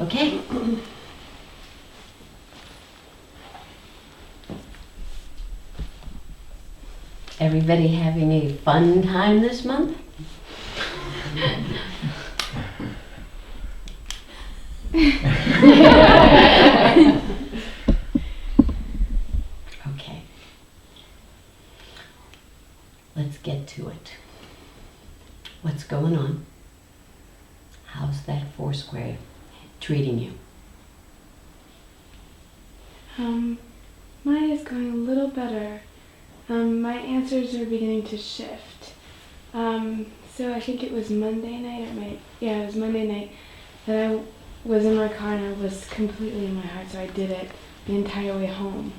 Okay. Everybody having a fun time this month? Okay. Let's get to it. What's going on? How's that Foursquare treating you? Mine is going a little better. My answers are beginning to shift. So I think it was Monday night, it was Monday night that I was in my car and I was completely in my heart, so I did it the entire way home.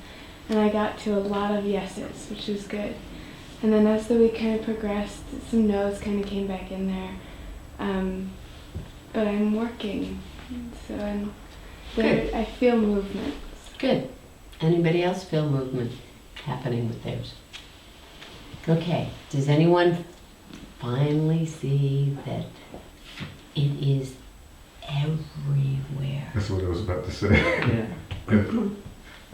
And I got to a lot of yeses, which was good. And then as the week kind of progressed, some no's kind of came back in there. But I'm working, so I'm there. Good. I feel movement. Good. Anybody else feel movement happening with theirs? Okay. Does anyone finally see that it is everywhere? That's what I was about to say. Yeah.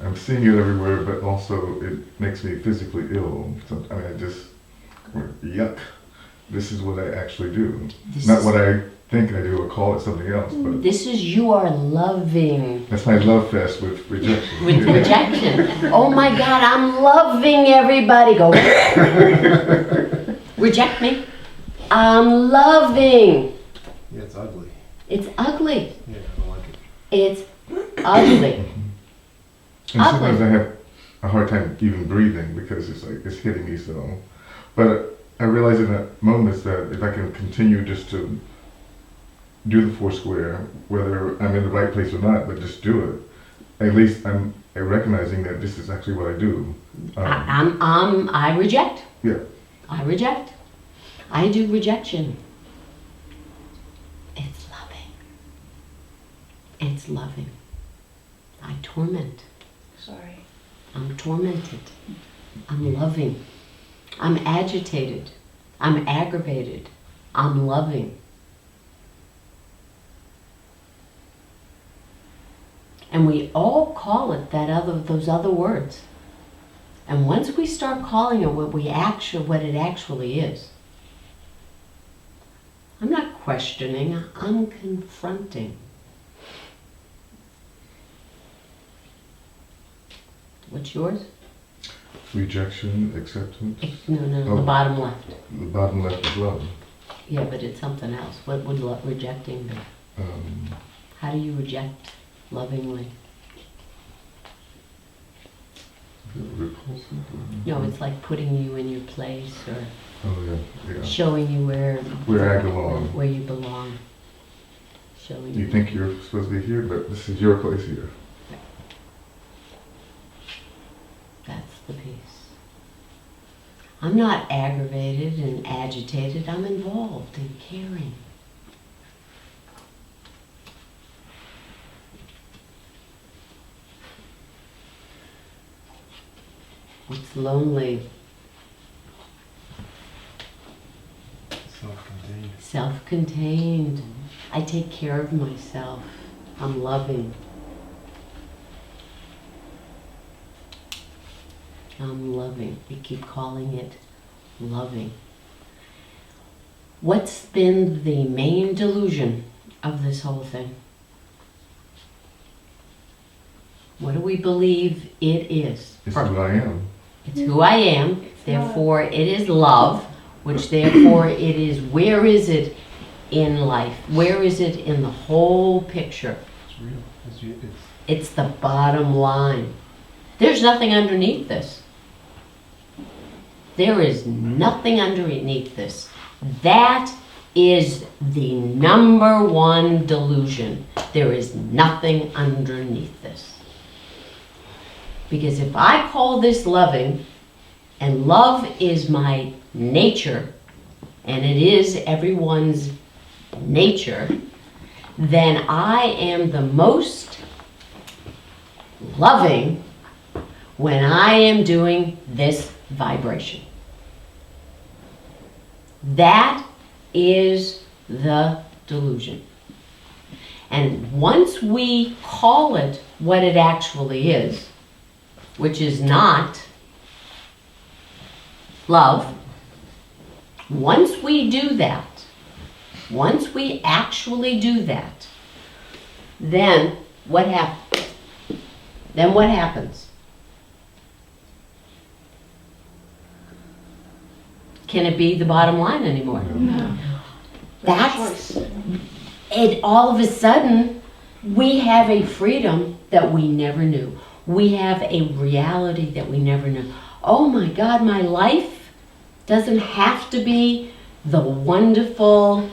I'm seeing it everywhere, but also it makes me physically ill. So, I mean, I just, yuck. This is what I actually do. Not what I think I do or call it something else, but This is you are loving. that's my love fest with rejection. With rejection. Oh my God, I'm loving everybody. Go. Reject me. I'm loving. Yeah, it's ugly. It's ugly. Yeah, I don't like it. It's ugly. And sometimes I have a hard time even breathing because it's like, it's hitting me so. But I realize in that moments that if I can continue just to do the Foursquare, whether I'm in the right place or not, but just do it, at least I'm recognizing that this is actually what I do. I reject. Yeah. I reject. I do rejection. It's loving. It's loving. I torment. Sorry. I'm tormented. I'm loving. I'm agitated. I'm aggravated. I'm loving. And we all call it those other words. And once we start calling it what it actually is, I'm not questioning, I'm confronting. What's yours? Rejection, acceptance. No, the bottom left. The bottom left is love. Yeah, but it's something else. What would rejecting be? How do you reject lovingly? Repulsive. No, it's like putting you in your place or Oh yeah. showing you Where I belong. where you belong. Showing You think you're supposed to be here, but this is your place here. That's the piece. I'm not aggravated and agitated. I'm involved in caring. What's lonely? Self-contained. Self-contained. I take care of myself. I'm loving. I'm loving. We keep calling it loving. What's been the main delusion of this whole thing? What do we believe it is? It's who I am. It's who I am, therefore it is love, which therefore it is, where is it in life? Where is it in the whole picture? It's real. It's the bottom line. There's nothing underneath this. There is nothing underneath this. That is the number one delusion. There is nothing underneath this. Because if I call this loving, and love is my nature, and it is everyone's nature, then I am the most loving when I am doing this vibration. That is the delusion. And once we call it what it actually is, which is not love, once we do that, once we actually do that, then what happens? Then what happens? Can it be the bottom line anymore? No. That's it. All of a sudden, we have a freedom that we never knew. We have a reality that we never knew. Oh my God, my life doesn't have to be the wonderful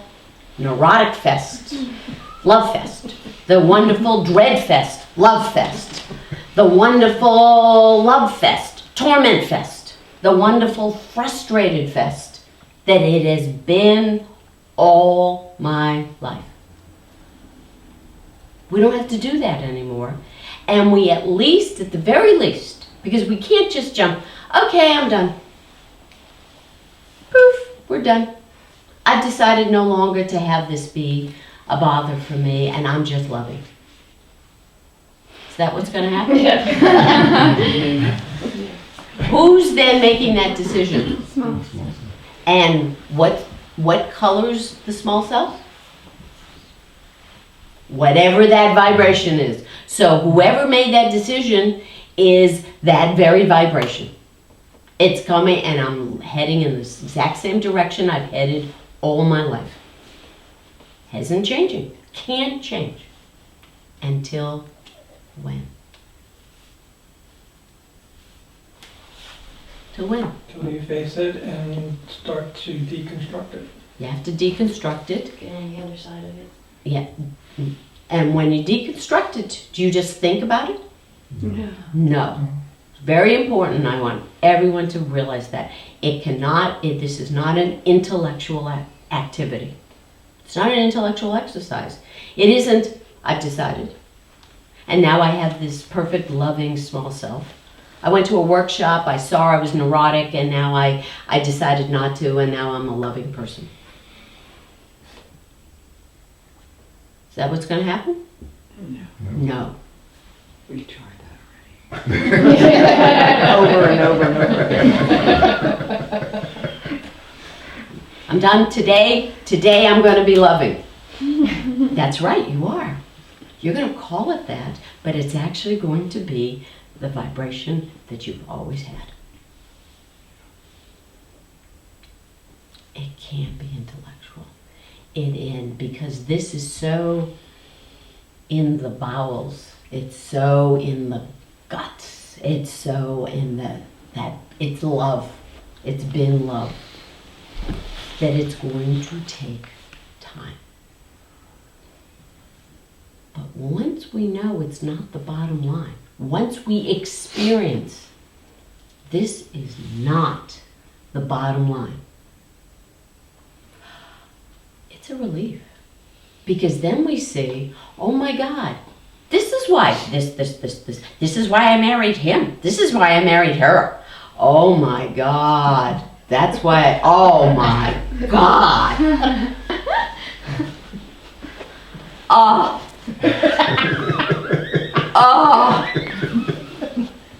neurotic fest, love fest, the wonderful dread fest, love fest, the wonderful love fest, torment fest, the wonderful frustrated fest that it has been all my life. We don't have to do that anymore. And we at least, at the very least, because we can't just jump, okay, I'm done. Poof, we're done. I've decided no longer to have this be a bother for me, and I'm just loving. Is that what's going to happen? Who's then making that decision? Small. And what colors the small self? Whatever that vibration is. So whoever made that decision is that very vibration. It's coming, and I'm heading in the exact same direction I've headed all my life. Isn't changing. Can't change. Until when? Till when? Till you face it and start to deconstruct it. You have to deconstruct it. Get on the other side of it. Yeah. And when you deconstruct it, do you just think about it? No. No. It's very important. I want everyone to realize that. This is not an intellectual activity. It's not an intellectual exercise. It isn't, I've decided. And now I have this perfect, loving, small self. I went to a workshop, I saw I was neurotic, and now I decided not to, and now I'm a loving person. Is that what's going to happen? No. We tried that already. Over and over and over. I'm done today. Today I'm going to be loving. That's right, you are. You're going to call it that, but it's actually going to be the vibration that you've always had. It can't be intellectual. Because this is so in the bowels. It's so in the guts. It's so in that it's love. It's been love. That it's going to take time. But once we know it's not the bottom line, once we experience this is not the bottom line, it's a relief. Because then we see, oh my God, this is why, this is why I married him. This is why I married her. Oh my God, that's why, oh my God. Oh.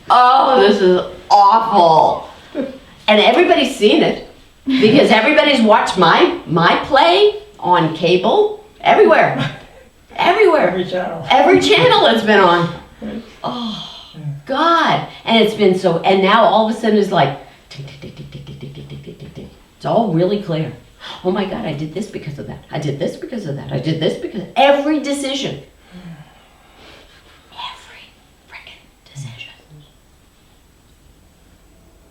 Oh, this is awful. And everybody's seen it. Because everybody's watched my play on cable. Everywhere. Everywhere. Every channel. Every channel it's been on. Oh, God. And it's been so, and now all of a sudden it's like, tick, tick, tick, tick, tick, tick, tick, tick, tick, tick, tick, tick. It's all really clear. Oh my God, I did this because of that. I did this because of that. I did this because of every decision. Every freaking decision.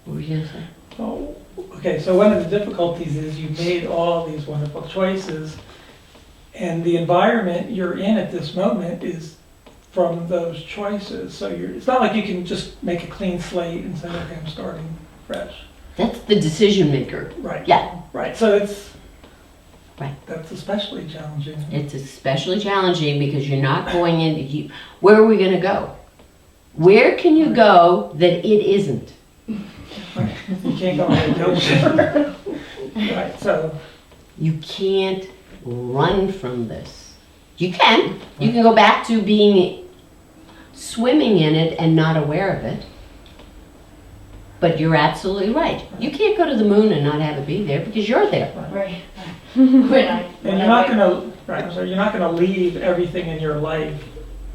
What were you going to say? Oh, okay, so one of the difficulties is you made all these wonderful choices, and the environment you're in at this moment is from those choices. So it's not like you can just make a clean slate and say, okay, I'm starting fresh. That's the decision maker. Right. Yeah. Right, so Right. That's especially challenging. It's especially challenging because you're not going into, where are we going to go? Where can you go that it isn't? Right. You can't go on a hill. Right, so. You can't run from this. You can. You can go back to being swimming in it and not aware of it. But you're absolutely right. You can't go to the moon and not have it be there because you're there. Right. When And you're not gonna, right, so you're not gonna leave everything in your life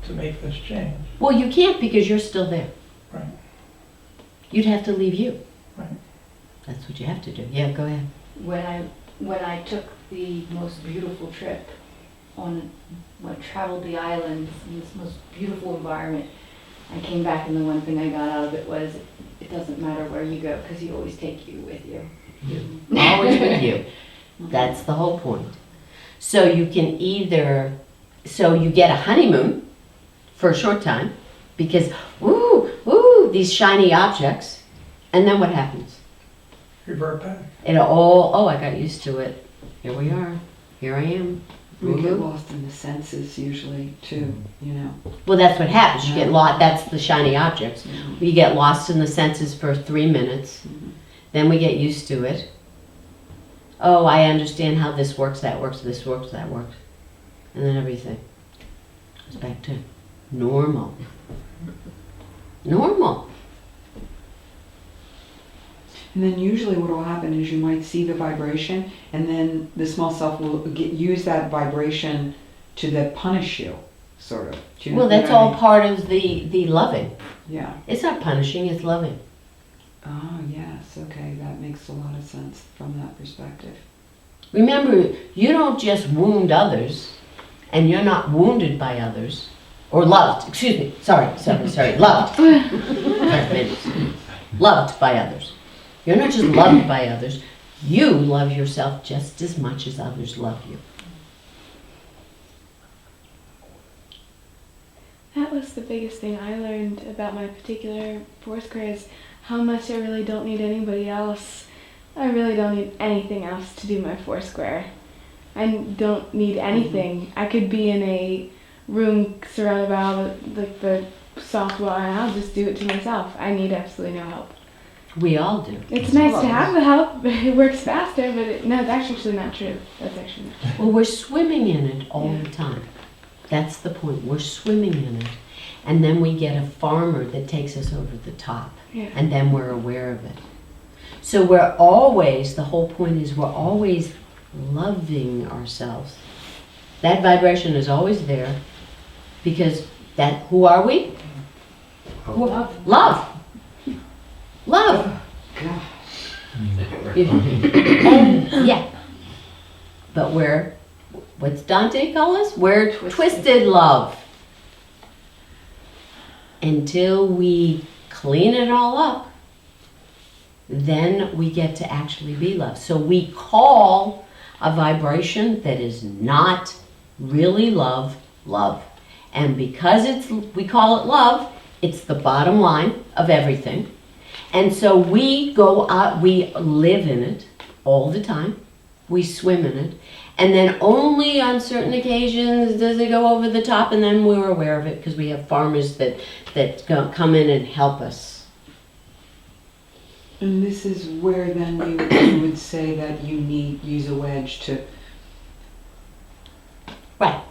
to make this change. Well, you can't because you're still there. Right. You'd have to leave you. Right. That's what you have to do. Yeah, go ahead. when I took the most beautiful trip when I traveled the islands in this most beautiful environment, I came back and the one thing I got out of it was it doesn't matter where you go because you always take you with you. Always with you. That's the whole point. So you can so you get a honeymoon for a short time because, these shiny objects, and then what happens? Revert back. I got used to it. Here we are. Here I am. We get lost in the senses usually too, you know. Well, that's what happens. You get lost. That's the shiny objects. We get lost in the senses for 3 minutes. Then we get used to it. Oh, I understand how this works, that works, this works, that works. And then everything goes back to normal. Normal. And then usually what will happen is you might see the vibration and then the small self will use that vibration to then punish you, sort of. Do you know Well, that's what I all mean? part of the loving. Yeah. It's not punishing, it's loving. Oh, yes. Okay. That makes a lot of sense from that perspective. Remember, you don't just wound others, and you're not wounded by others, or loved, excuse me, sorry, loved. Loved by others. You're not just loved by others, you love yourself just as much as others love you. That was the biggest thing I learned about my particular Foursquare is how much I really don't need anybody else. I really don't need anything else to do my Foursquare. I don't need anything. I could be in a room surrounded by all the software and I'll just do it to myself. I need absolutely no help. We all do. It's nice to have the help, but it works faster, but no, that's actually not true. That's actually not true. Well, we're swimming in it all the time. That's the point. We're swimming in it. And then we get a farmer that takes us over the top. Yeah. And then we're aware of it. So we're always, the whole point is we're always loving ourselves. That vibration is always there because who are we? Love. Love. Love. God. And, yeah. But what's Dante call us? We're twisted love. Until we clean it all up, then we get to actually be love. So we call a vibration that is not really love, love. And because we call it love, it's the bottom line of everything. And so we go out, we live in it all the time. We swim in it. And then only on certain occasions does it go over the top, and then we're aware of it because we have farmers that come in and help us. And this is where then you would say that you use a wedge to. Right.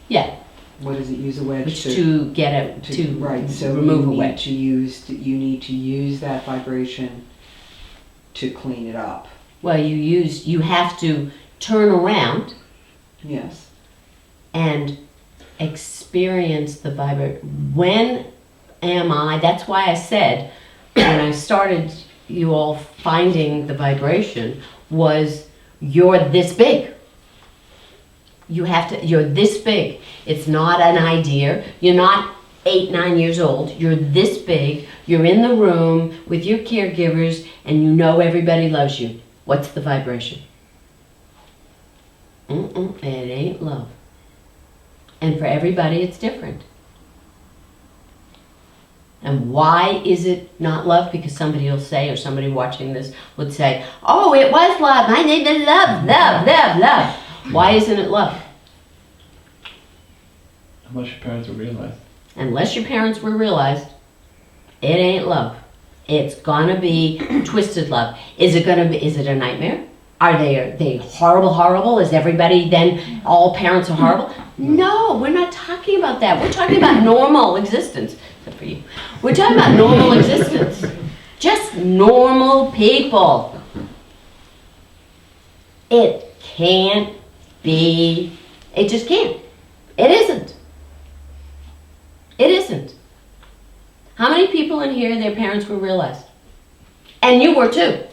Yeah. What does it use a wedge Which to? to get it to Right. So remove a you wedge. you need to use that vibration to clean it up. Well, you have to turn around Yes. and experience the vibration. When am I? That's why I said when I started you all finding the vibration was you're this big. You're this big. It's not an idea. You're not 8, 9 years old. You're this big. You're in the room with your caregivers and you know everybody loves you. What's the vibration? It ain't love. And for everybody it's different. And why is it not love? Because somebody will say, or somebody watching this would say, oh, it was love. My name is love, love, love, love. Why isn't it love? Unless your parents were realized. Unless your parents were realized, it ain't love. It's gonna be twisted love. Is it a nightmare? Are they horrible? Is everybody then, all parents are horrible? No, we're not talking about that. We're talking about normal existence. Except for you. We're talking about normal existence. Just normal people. It can't be, it just can't. It isn't. It isn't. How many people in here, their parents were realized? And you were too.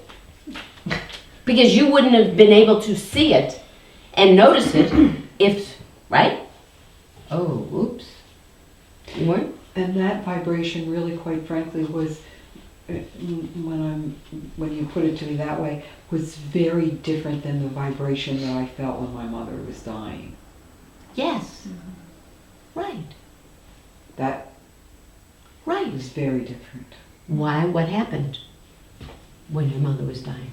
Because you wouldn't have been able to see it and notice it if, right? Oh, oops. You weren't? And that vibration really, quite frankly, was, when you put it to me that way, was very different than the vibration that I felt when my mother was dying. Yes. Right. That Right. was very different. Why? What happened when your mother was dying?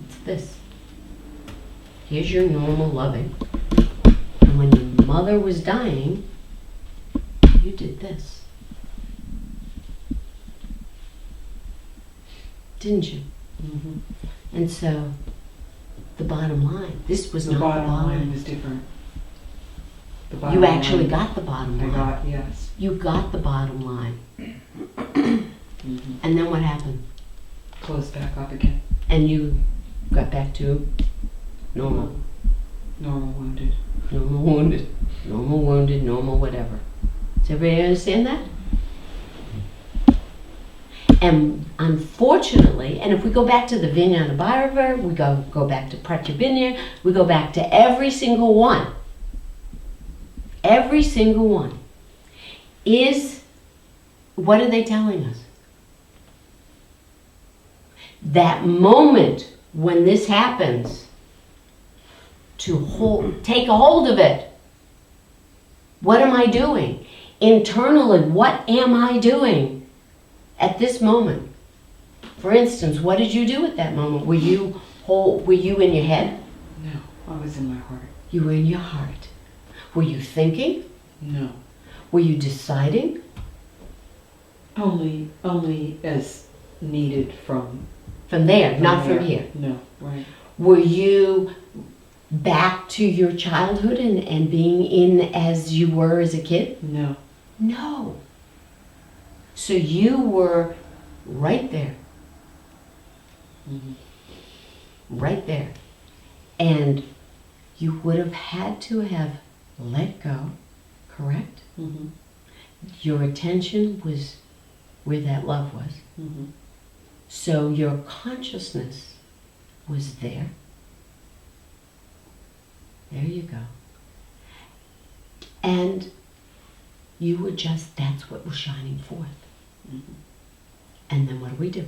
It's this. Here's your normal loving. And when your mother was dying, you did this. Didn't you? Mm-hmm. And so, the bottom line, this was The not the bottom line bottom. was different. The You bottom actually line- got the bottom I line. got, yes. You got the bottom line. Mm-hmm. And then what happened? Closed back up again. And you got back to normal. Normal wounded. Normal wounded. Normal wounded, normal whatever. Does everybody understand that? And unfortunately, and if we go back to the Vijnana Bhairava, we go back to Pratyabhinya, we go back to every single one. Every single one is, what are they telling us? That moment when this happens, to take a hold of it. What am I doing? Internally, what am I doing at this moment? For instance, what did you do at that moment? Were you in your head? No, I was in my heart. You were in your heart. Were you thinking? No. Were you deciding? Only as needed from From there, not there. from here. No, right. Were you back to your childhood and being in as you were as a kid? No. No. So you were right there. Mm-hmm. Right there. And you would have had to have let go, correct? Mm-hmm. Your attention was where that love was. Mm-hmm. So your consciousness was there. There you go. And you were just, that's what was shining forth. Mm-hmm. And then what do?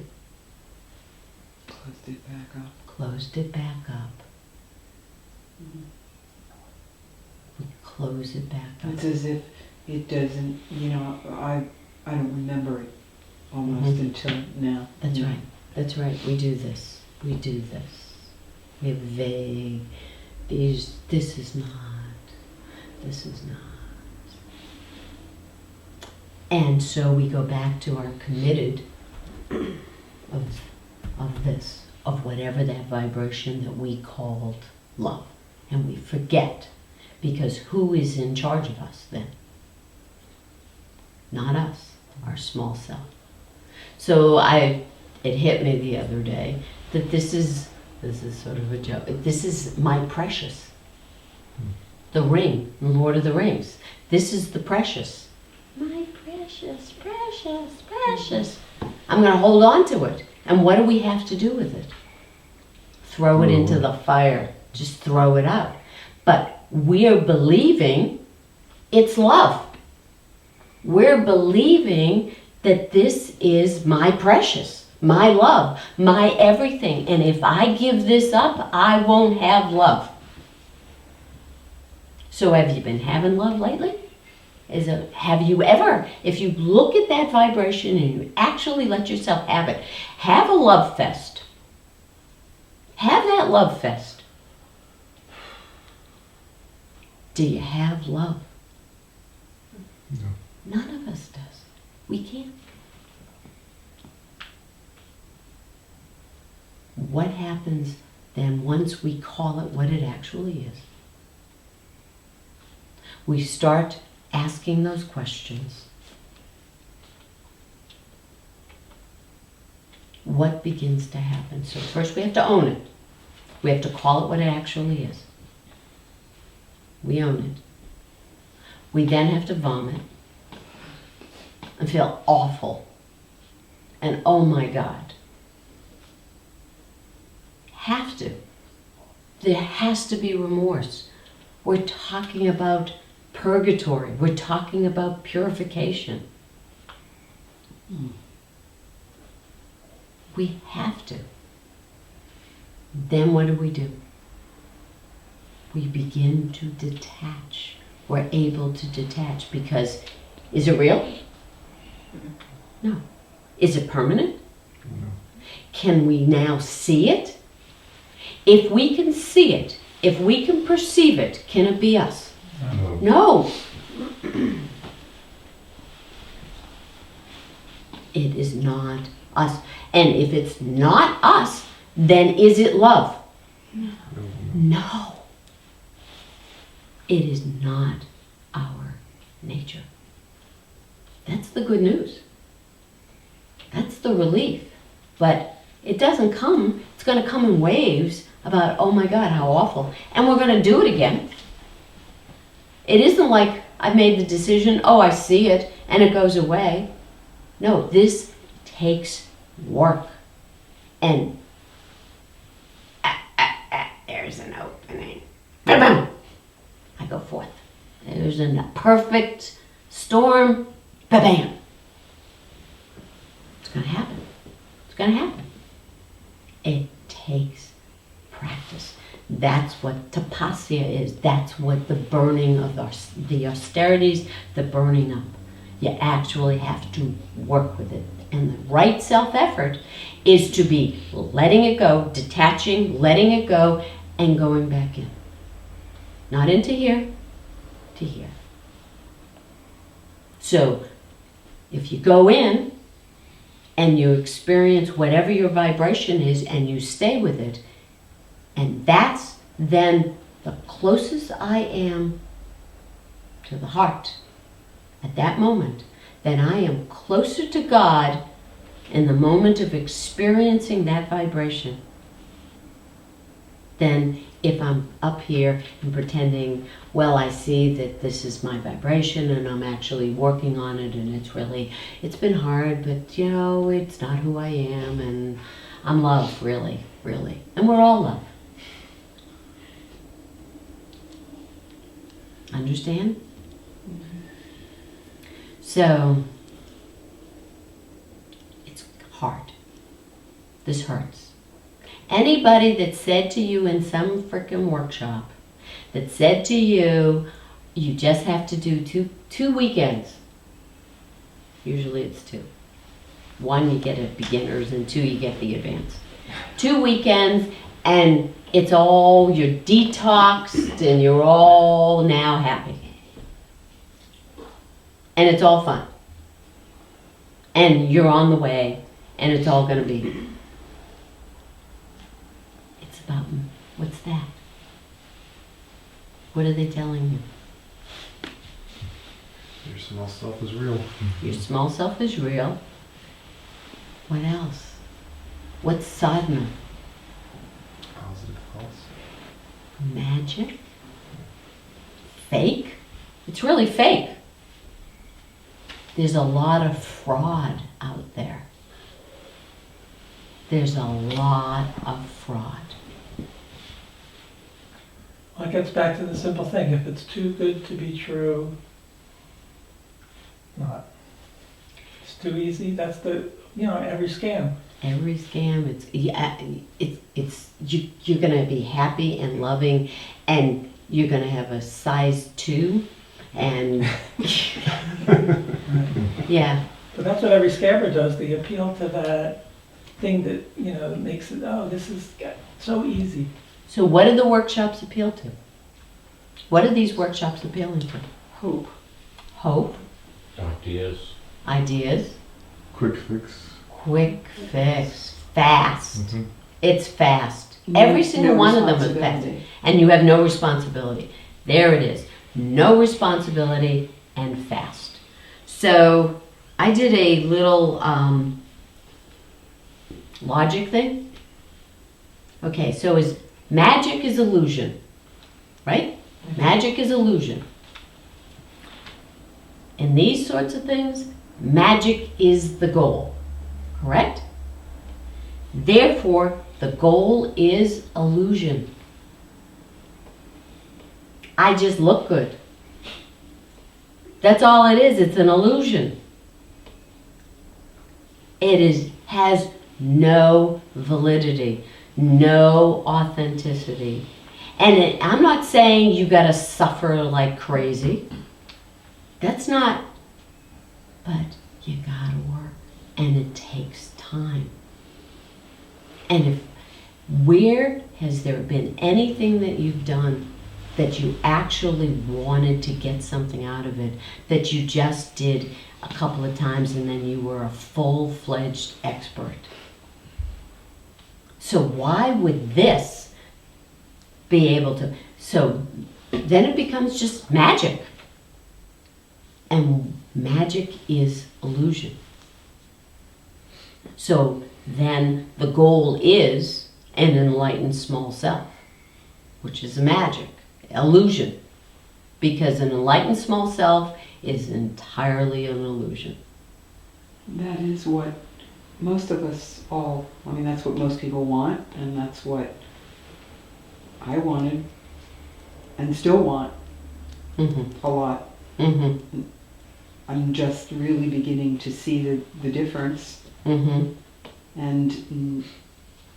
Closed it back up. Closed it back up. Mm-hmm. We close it back up. It's as if it doesn't, I don't remember it almost until now. That's right. That's right. We do this. We do this. We have vague, this is not. And so we go back to our committed of this, of whatever that vibration that we called love. And we forget, because who is in charge of us then? Not us, our small self. So it hit me the other day that this is sort of a joke. This is my precious. The ring, Lord of the Rings. This is the precious. My precious, precious, precious. I'm going to hold on to it. And what do we have to do with it? Throw it into the fire. Just throw it out. But we're believing it's love. We're believing that this is my precious, my love, my everything. And if I give this up, I won't have love. So have you been having love lately? Have you ever, if you look at that vibration and you actually let yourself have it, have a love fest. Have that love fest. Do you have love? No. None of us does. We can't. what happens then once we call it what it actually is? We start asking those questions. What begins to happen? So first we have to own it. We have to call it what it actually is. We own it. We then have to vomit and feel awful. And oh my God. Have to. There has to be remorse. We're talking about purgatory. We're talking about purification. We have to. Then what do? We begin to detach. We're able to detach because is it real? No. Is it permanent? No. Can we now see it? If we can see it, if we can perceive it, can it be us? No. No. It is not us. And if it's not us, then is it love? No. It is not our nature. That's the good news. That's the relief. But it doesn't come, it's going to come in waves about, oh my God, how awful. And we're going to do it again. It isn't like I've made the decision, oh, I see it, and it goes away. No, this takes work. And there's an opening. Ba-bam! I go forth. There's a perfect storm. Ba-bam! It's going to happen. It's going to happen. It takes practice. That's what tapasya is. That's what the burning of the austerities, the burning up. You actually have to work with it. And the right self-effort is to be letting it go, detaching, letting it go, and going back in. Not into here, to here. So, if you go in and you experience whatever your vibration is and you stay with it, and that's then the closest I am to the heart at that moment, then I am closer to God in the moment of experiencing that vibration than if I'm up here and pretending, well, I see that this is my vibration and I'm actually working on it and it's been hard, but you know, it's not who I am and I'm love, really, really. And we're all love. Understand? So, it's hard. This hurts. Anybody that said to you in some frickin' workshop, that said to you, you just have to do two weekends. Usually it's 2. 1, you get a beginners, and 2, you get the advanced. 2 weekends, and it's all, you're detoxed, and you're all now happy. And it's all fun. And you're on the way, and it's all going to be. It's about, what's that? What are they telling you? Your small self is real. Your small self is real. What else? What's sadhana? Positive thoughts. Magic? Fake? It's really fake. There's a lot of fraud out there. There's a lot of fraud. Well, it gets back to the simple thing. If it's too good to be true, not. It's too easy. That's every scam. Every scam, you're gonna be happy and loving, and you're gonna have a size 2, and yeah. But that's what every scammer does. They appeal to that thing that makes it. Oh, this is so easy. So what do the workshops appeal to? What are these workshops appealing to? Hope. Hope. Ideas. Quick fix. Quick fix. Fast. Mhm. It's fast. Every single No one of them is fast. responsibility. And you have no responsibility. There it is. No responsibility and fast. So I did a little logic thing. Okay, so magic is illusion, right? Magic is illusion. In these sorts of things, magic is the goal, correct? Therefore, the goal is illusion. I just look good. That's all it is. It's an illusion. Has no validity, no authenticity. And I'm not saying you gotta suffer like crazy. That's not, but you gotta work, and it takes time. And where has there been anything that you've done that you actually wanted to get something out of it, that you just did a couple of times and then you were a full-fledged expert? So why would this be able to? So then it becomes just magic. And magic is illusion. So then the goal is an enlightened small self, which is magic, illusion. Because an enlightened small self is entirely an illusion. That is what most of us all, I mean, that's what most people want, and that's what I wanted and still want Mm-hmm. a lot. Mm-hmm. I'm just really beginning to see the difference. Mm-hmm. And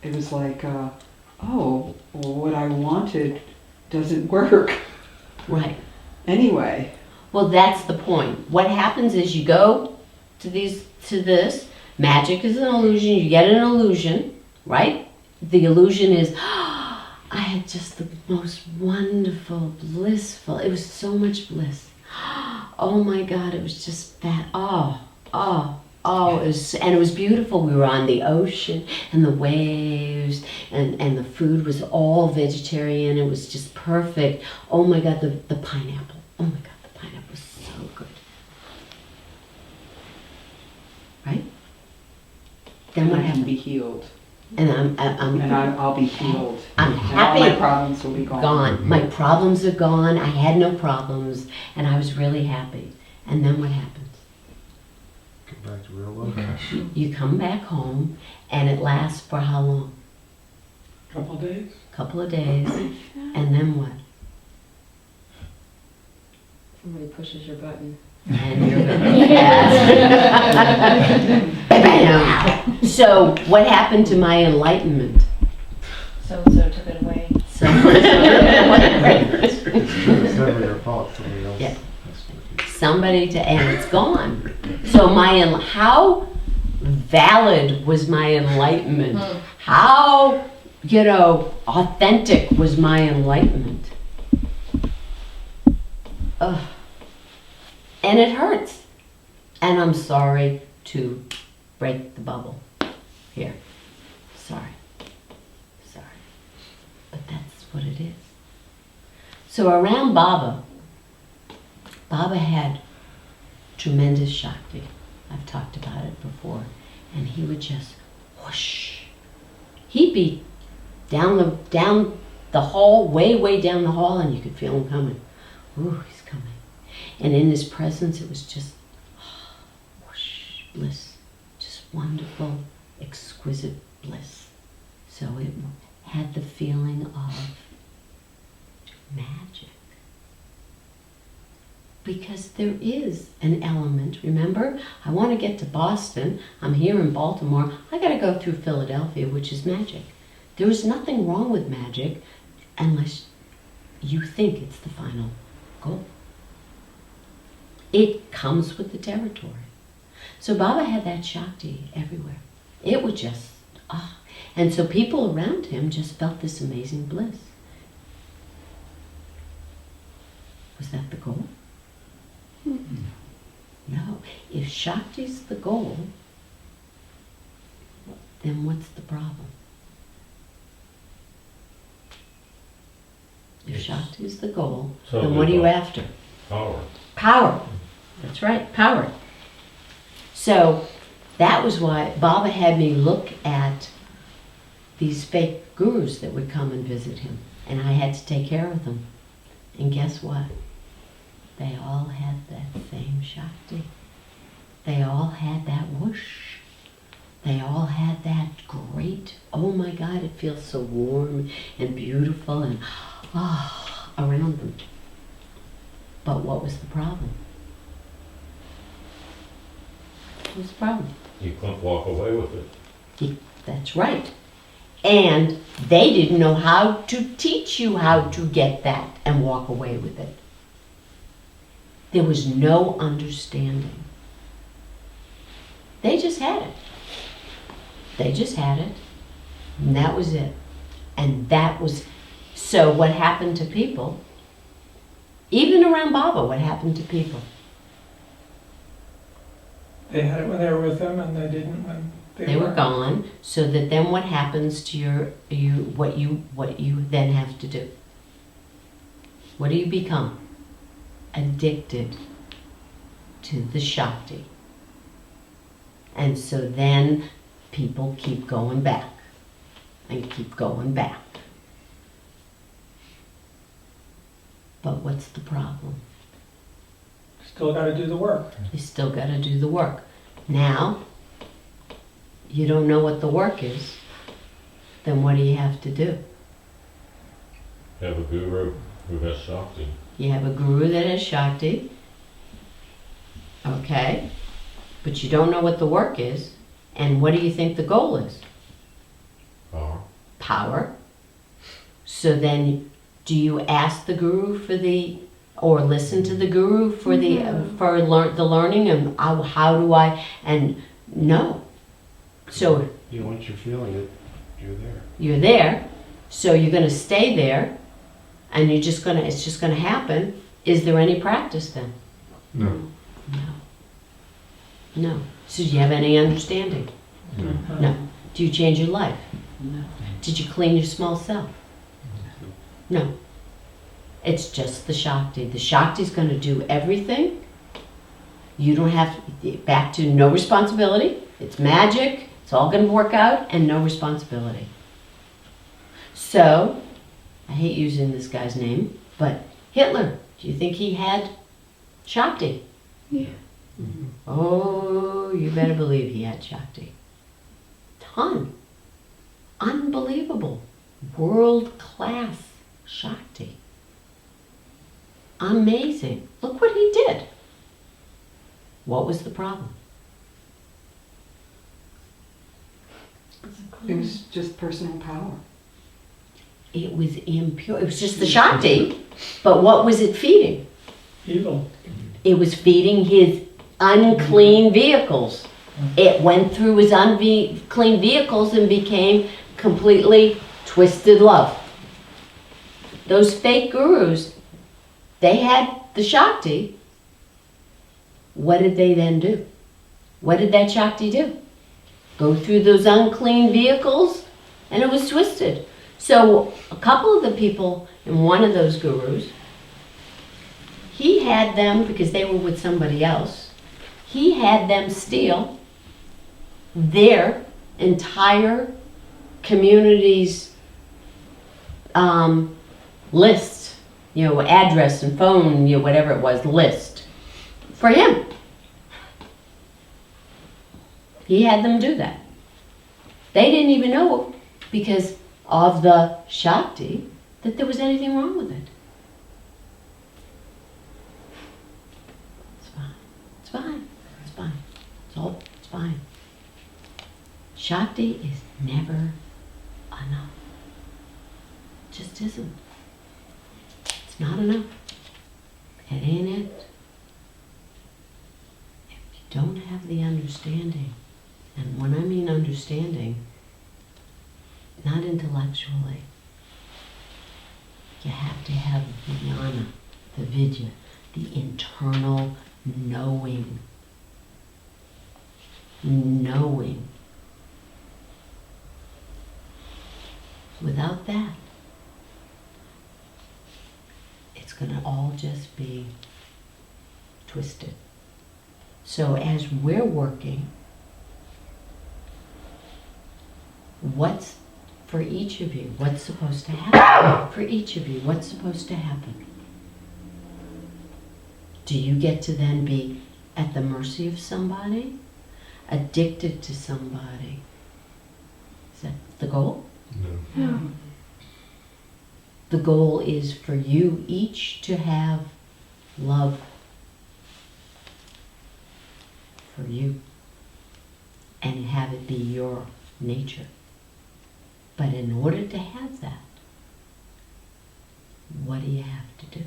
it was like, oh, well, what I wanted doesn't work Right. anyway. Well, that's the point. What happens is you go to this. Magic is an illusion. You get an illusion, right? The illusion is, I had just the most wonderful, blissful. It was so much bliss. Oh my God! It was just that. It was beautiful. We were on the ocean and the waves, and the food was all vegetarian. It was just perfect. Oh my God! The pineapple. Oh my God! The pineapple was so good. Right? Then what I can happened? be healed. And I'll be healed. I'm And all happy. my problems will be gone. Gone. My problems are gone. I had no problems, and I was really happy. And then what happens? Go back to real life. Gosh. You come back home, and it lasts for how long? Couple of days? Couple of days, and then what? Somebody pushes your button. And you're Bam! So what happened to my enlightenment? So-and-so took it away. So It's never your fault. Somebody else. Yeah. has to be. somebody to, and it's gone. So how valid was my enlightenment? How, authentic was my enlightenment? Ugh. And it hurts. And I'm sorry to break the bubble here. Sorry. But that's what it is. So around Baba had tremendous Shakti. I've talked about it before. And he would just whoosh. He'd be down the hall, way down the hall, and you could feel him coming. Ooh, he's coming. And in his presence, it was just whoosh, bliss. Just wonderful, exquisite bliss. So it had the feeling of magic. Because there is an element, remember? I want to get to Boston. I'm here in Baltimore. I got to go through Philadelphia, which is magic. There is nothing wrong with magic unless you think it's the final goal. It comes with the territory. So Baba had that Shakti everywhere. It would just, And so people around him just felt this amazing bliss. Was that the goal? No. If Shakti's the goal, then what's the problem? If Shakti is the goal, So then what are you the after? Power. Power. That's right, power. So that was why Baba had me look at these fake gurus that would come and visit him. And I had to take care of them. And guess what? They all had that same Shakti. They all had that whoosh. They all had that great, oh my God, it feels so warm and beautiful and around them. But what was the problem? What was the problem? You couldn't walk away with it. That's right. And they didn't know how to teach you how to get that and walk away with it. There was no understanding. They just had it. They just had it. And that was it. And that was, so what happened to people, even around Baba, what happened to people? They had it when they were with them, and they didn't when They were gone, so that then what happens to what you then have to do? What do you become? Addicted to the Shakti. And so then people keep going back and keep going back. But what's the problem? Still got to do the work. You still got to do the work. Now, you don't know what the work is, then what do you have to do? Have a guru who has Shakti. You have a guru that has Shakti, okay, but you don't know what the work is, and what do you think the goal is? Power. Power. So then, do you ask the guru for the, or listen to the guru for the the learning and how do I? And no. So Once you're feeling it, you're there. you're there, so you're going to stay there, and it's just going to happen. Is there any practice then? No. No. No. So do you have any understanding? No. Do you change your life? No. Did you clean your small self? No. It's just the Shakti. The Shakti's going to do everything. You don't have, back to no responsibility. It's magic. It's all going to work out and no responsibility. So, I hate using this guy's name, but Hitler, do you think he had Shakti? Yeah. Oh, you better believe he had Shakti. Ton. Unbelievable. World-class Shakti. Amazing. Look what he did. What was the problem? It was just personal power. It was impure. It was just the Shakti, but what was it feeding? Evil. It was feeding his unclean vehicles. It went through his unclean vehicles and became completely twisted love. Those fake gurus, they had the Shakti. What did they then do? What did that Shakti do? Go through those unclean vehicles, and it was twisted. So a couple of the people in one of those gurus, he had them, because they were with somebody else, he had them steal their entire community's list, address and phone, whatever it was, list for him. He had them do that. They didn't even know, because of the Shakti, that there was anything wrong with it. It's fine. It's fine. It's fine. It's fine. Shakti is never enough. It just isn't. It's not enough. It ain't it. If you don't have the understanding, and when I mean understanding, not intellectually, you have to have the jnana, the vidya, the internal knowing. Knowing. Without that, gonna all just be twisted. So as we're working, what's for each of you, what's supposed to happen? For each of you, what's supposed to happen? Do you get to then be at the mercy of somebody? Addicted to somebody? Is that the goal? No. No. The goal is for you each to have love for you and have it be your nature. But in order to have that, what do you have to do?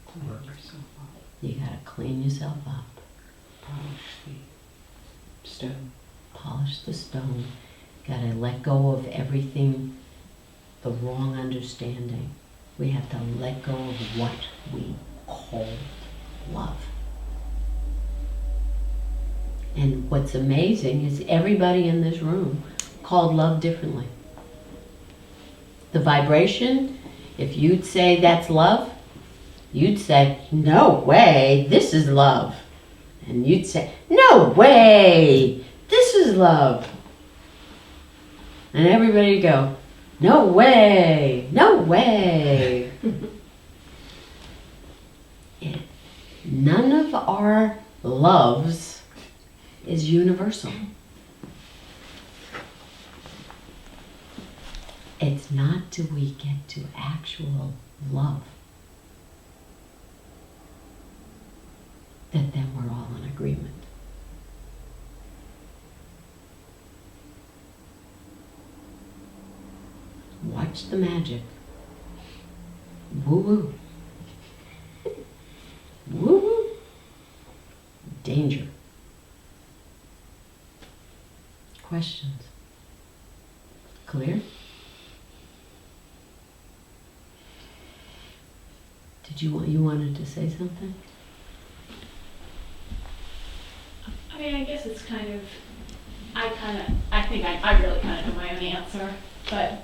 Clean yourself up. You gotta clean yourself up, Polish the stone. polish the stone, gotta let go of everything, the wrong understanding. We have to let go of what we call love. And what's amazing is everybody in this room called love differently. The vibration, if you'd say that's love, you'd say, no way, this is love. And you'd say, no way, this is love. And everybody would go, no way, no way. None of our loves is universal. It's not till we get to actual love that then we're all in agreement. Watch the magic. Woo-woo. Woo-woo. Danger. Questions? Clear? Did you wanted to say something? I mean, I guess it's kind of, I think I really kind of know my own answer, but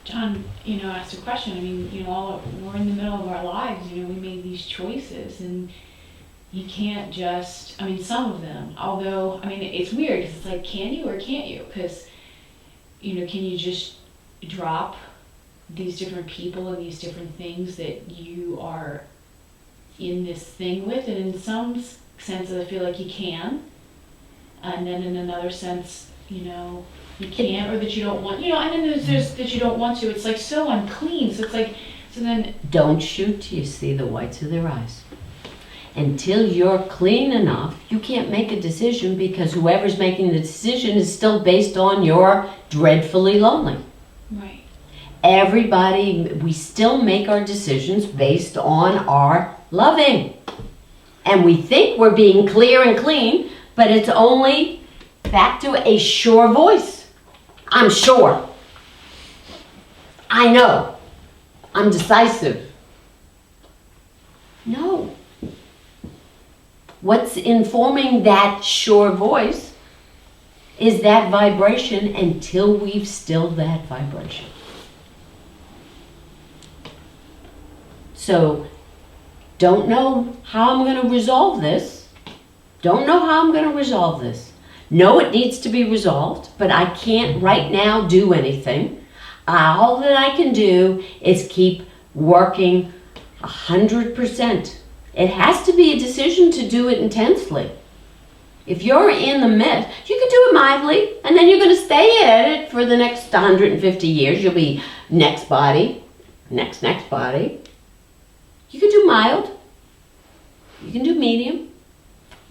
John, asked a question. I mean, we're in the middle of our lives, we made these choices, and you can't just, some of them, although, it's weird, 'cause it's like, can you or can't you? Because, can you just drop these different people and these different things that you are in this thing with? And in some sense, I feel like you can, and then in another sense, you can't, or that you don't want, and then there's that you don't want to. It's like so unclean. So it's like, so then Don't shoot till you see the whites of their eyes. Until you're clean enough, you can't make a decision, because whoever's making the decision is still based on you're dreadfully lonely. right. Everybody, we still make our decisions based on our loving. And we think we're being clear and clean, but it's only back to a sure voice. I'm sure. I know. I'm decisive. No. What's informing that sure voice is that vibration until we've stilled that vibration. So, don't know how I'm going to resolve this. Don't know how I'm going to resolve this. Know it needs to be resolved, but I can't right now do anything. All that I can do is keep working 100%. It has to be a decision to do it intensely. If you're in the midst, you can do it mildly, and then you're going to stay at it for the next 150 years. You'll be next body, next body. You can do mild, you can do medium,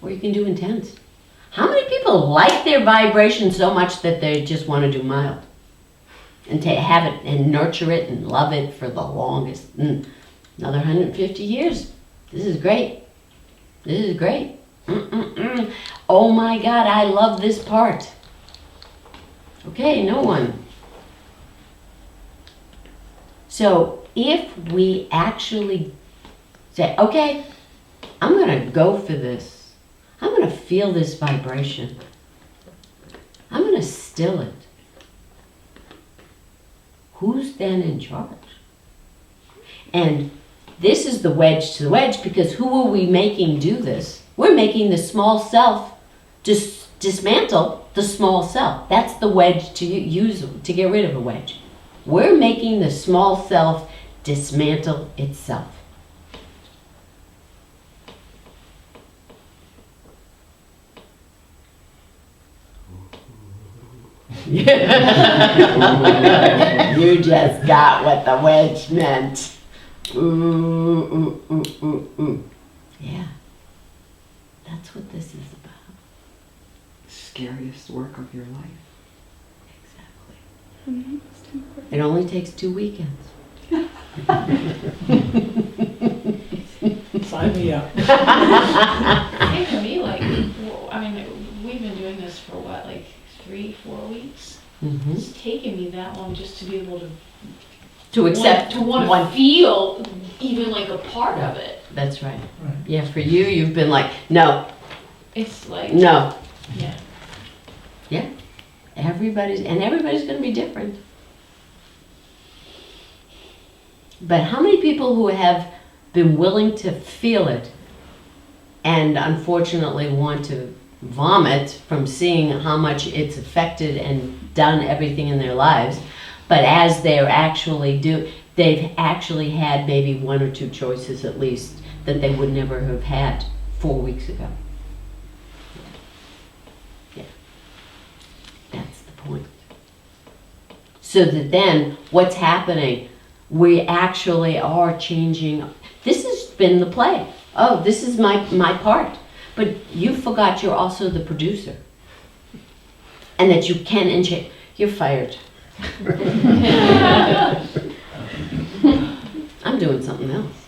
or you can do intense. How many people like their vibration so much that they just want to do mild? And to have it and nurture it and love it for the longest, another 150 years. This is great. This is great. Oh my God, I love this part. Okay, no one. So if we actually say, okay, I'm going to go for this. I'm going to feel this vibration. I'm going to still it. Who's then in charge? And this is the wedge to the wedge, because who are we making do this? We're making the small self dismantle the small self. That's the wedge to use to get rid of a wedge. We're making the small self dismantle itself. You just got what the wedge meant. Ooh, ooh, ooh, ooh, ooh. Yeah. That's what this is about. Scariest work of your life. Exactly. It only takes 2 weekends. Sign me up. I think for me, like, I mean, we've been doing this for what, like 3-4 weeks? Mm-hmm. It's taken me that long just to be able To accept to want one. to feel even like a part of it. That's right. Right. Yeah, for you, you've been like, no, It's like, no. yeah. Everybody's going to be different. But how many people who have been willing to feel it and unfortunately want to vomit from seeing how much it's affected and done everything in their lives, but as they're actually they've actually had maybe 1 or 2 choices at least that they would never have had 4 weeks ago. Yeah. That's the point. So that then what's happening? We actually are changing. This has been the play. Oh, this is my part. But you forgot you're also the producer. And that you can change. You're fired. I'm doing something else.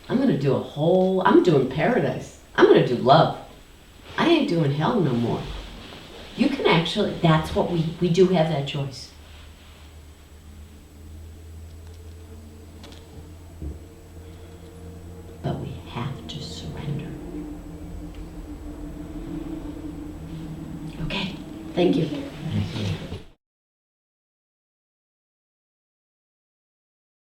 I'm doing paradise. I'm going to do love. I ain't doing hell no more. You can actually, that's what we do have that choice. But we have to surrender. Okay, thank you.